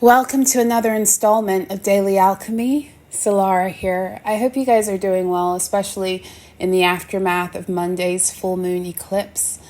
Welcome to another installment of Daily Alchemy. Solarah here. I hope you guys are doing well, especially in the aftermath of Monday's full moon eclipse.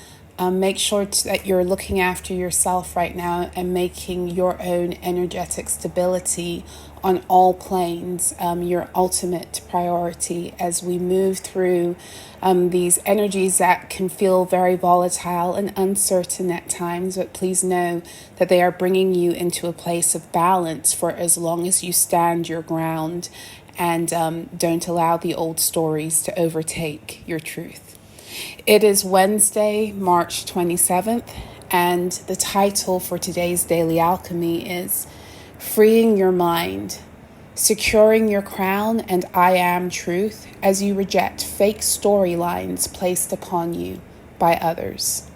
Make sure that you're looking after yourself right now and making your own energetic stability on all planes your ultimate priority as we move through these energies that can feel very volatile and uncertain at times, but please know that they are bringing you into a place of balance for as long as you stand your ground and don't allow the old stories to overtake your truth. It is Wednesday, March 27th, and the title for today's Daily Alchemy is Freeing Your Mind, Securing Your Crown and I Am Truth as you reject fake storylines placed upon you by others.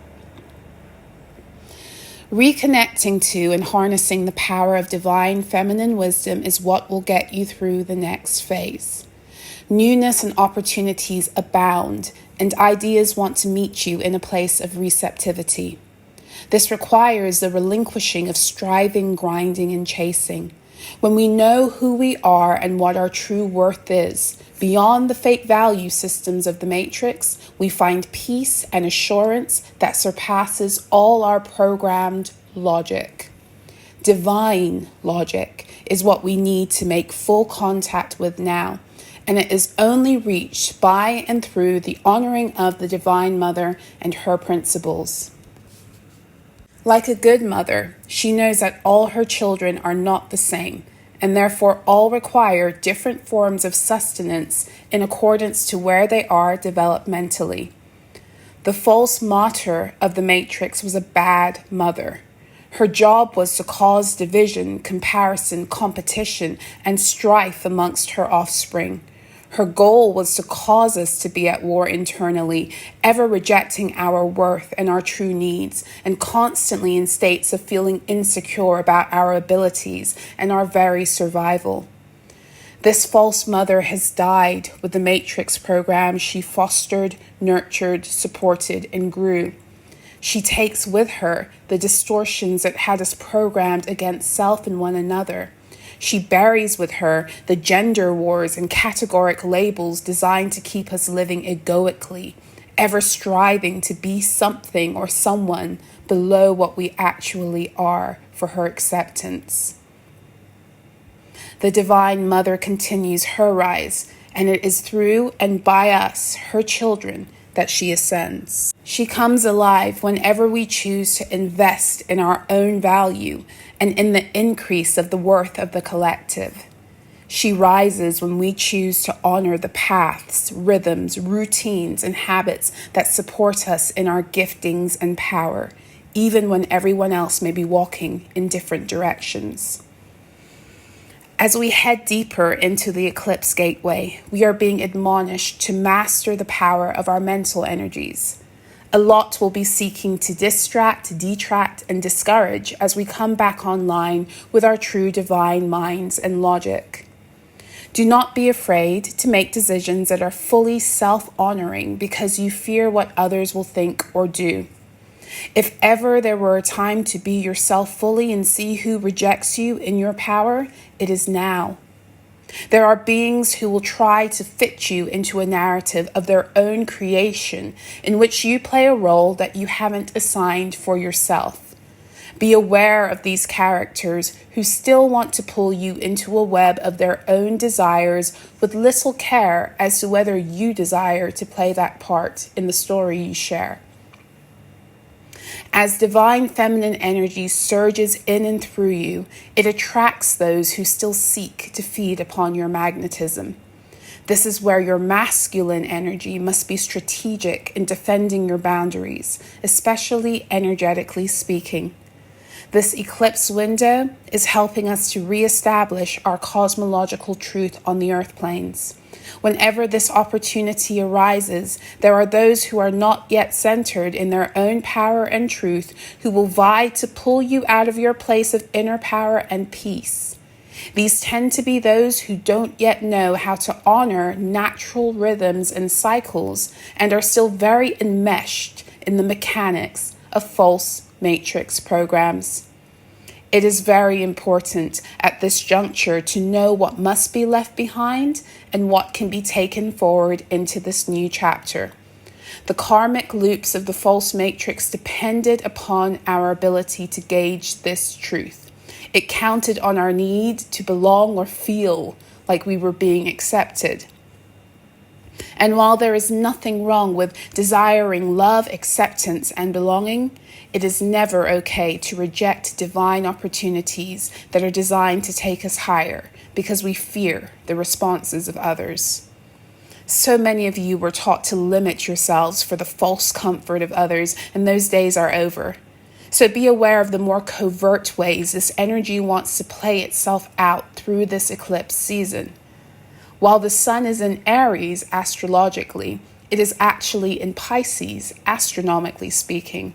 Reconnecting to and harnessing the power of divine feminine wisdom is what will get you through the next phase. Newness and opportunities abound, and ideas want to meet you in a place of receptivity. This requires the relinquishing of striving, grinding, and chasing. When we know who we are and what our true worth is, beyond the fake value systems of the matrix, we find peace and assurance that surpasses all our programmed logic. Divine logic is what we need to make full contact with now, and it is only reached by and through the honoring of the Divine Mother and her principles. Like a good mother, she knows that all her children are not the same, and therefore all require different forms of sustenance in accordance to where they are developmentally. The false martyr of the Matrix was a bad mother. Her job was to cause division, comparison, competition, and strife amongst her offspring. Her goal was to cause us to be at war internally, ever rejecting our worth and our true needs, and constantly in states of feeling insecure about our abilities and our very survival. This false mother has died with the Matrix program she fostered, nurtured, supported, and grew. She takes with her the distortions that had us programmed against self and one another. She buries with her the gender wars and categoric labels designed to keep us living egoically, ever striving to be something or someone below what we actually are for her acceptance. The Divine Mother continues her rise, and it is through and by us, her children, that she ascends. She comes alive whenever we choose to invest in our own value and in the increase of the worth of the collective. She rises when we choose to honor the paths, rhythms, routines, and habits that support us in our giftings and power, even when everyone else may be walking in different directions. As we head deeper into the eclipse gateway, we are being admonished to master the power of our mental energies. A lot will be seeking to distract, detract, and discourage as we come back online with our true divine minds and logic. Do not be afraid to make decisions that are fully self-honoring because you fear what others will think or do. If ever there were a time to be yourself fully and see who rejects you in your power, it is now. There are beings who will try to fit you into a narrative of their own creation in which you play a role that you haven't assigned for yourself. Be aware of these characters who still want to pull you into a web of their own desires with little care as to whether you desire to play that part in the story you share. As divine feminine energy surges in and through you, it attracts those who still seek to feed upon your magnetism. This is where your masculine energy must be strategic in defending your boundaries, especially energetically speaking. This eclipse window is helping us to reestablish our cosmological truth on the earth planes. Whenever this opportunity arises, there are those who are not yet centered in their own power and truth who will vie to pull you out of your place of inner power and peace. These tend to be those who don't yet know how to honor natural rhythms and cycles and are still very enmeshed in the mechanics of false matrix programs. It is very important at this juncture to know what must be left behind and what can be taken forward into this new chapter. The karmic loops of the false matrix depended upon our ability to gauge this truth. It counted on our need to belong or feel like we were being accepted. And while there is nothing wrong with desiring love, acceptance, and belonging, it is never okay to reject divine opportunities that are designed to take us higher because we fear the responses of others. So many of you were taught to limit yourselves for the false comfort of others, and those days are over. So be aware of the more covert ways this energy wants to play itself out through this eclipse season. While the sun is in Aries astrologically, it is actually in Pisces, astronomically speaking.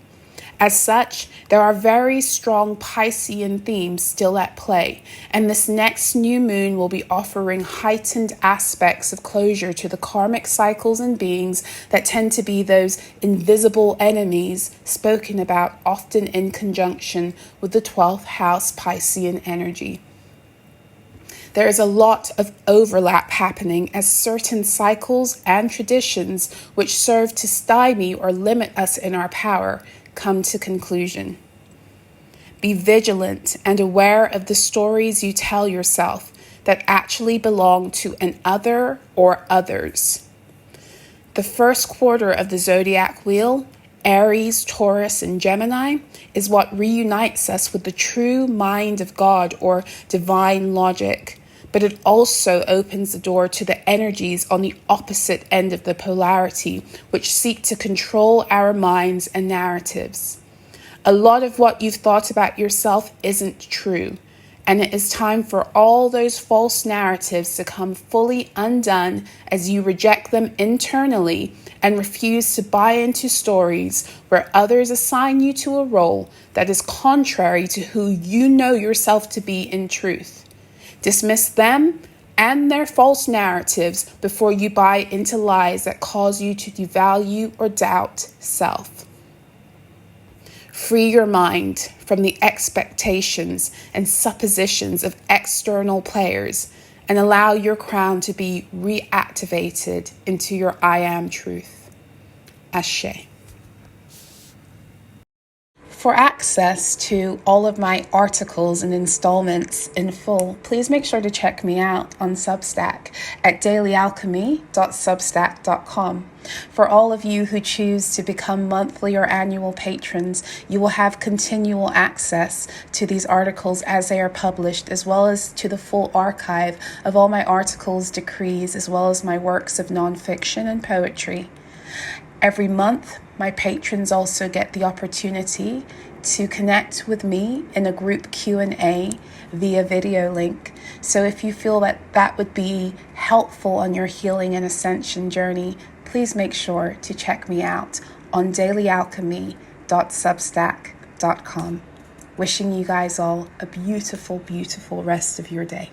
As such, there are very strong Piscean themes still at play, and this next new moon will be offering heightened aspects of closure to the karmic cycles and beings that tend to be those invisible enemies spoken about often in conjunction with the 12th house Piscean energy. There is a lot of overlap happening as certain cycles and traditions which serve to stymie or limit us in our power come to conclusion. Be vigilant and aware of the stories you tell yourself that actually belong to an other or others. The first quarter of the zodiac wheel, Aries, Taurus, and Gemini, is what reunites us with the true mind of God or divine logic. But it also opens the door to the energies on the opposite end of the polarity, which seek to control our minds and narratives. A lot of what you've thought about yourself isn't true, and it is time for all those false narratives to come fully undone as you reject them internally and refuse to buy into stories where others assign you to a role that is contrary to who you know yourself to be in truth. Dismiss them and their false narratives before you buy into lies that cause you to devalue or doubt self. Free your mind from the expectations and suppositions of external players and allow your crown to be reactivated into your I am truth. Ashe. For access to all of my articles and installments in full, please make sure to check me out on Substack at dailyalchemy.substack.com. For all of you who choose to become monthly or annual patrons, you will have continual access to these articles as they are published, as well as to the full archive of all my articles, decrees, as well as my works of nonfiction and poetry. Every month, my patrons also get the opportunity to connect with me in a group Q&A via video link. So if you feel that that would be helpful on your healing and ascension journey, please make sure to check me out on dailyalchemy.substack.com. Wishing you guys all a beautiful, beautiful rest of your day.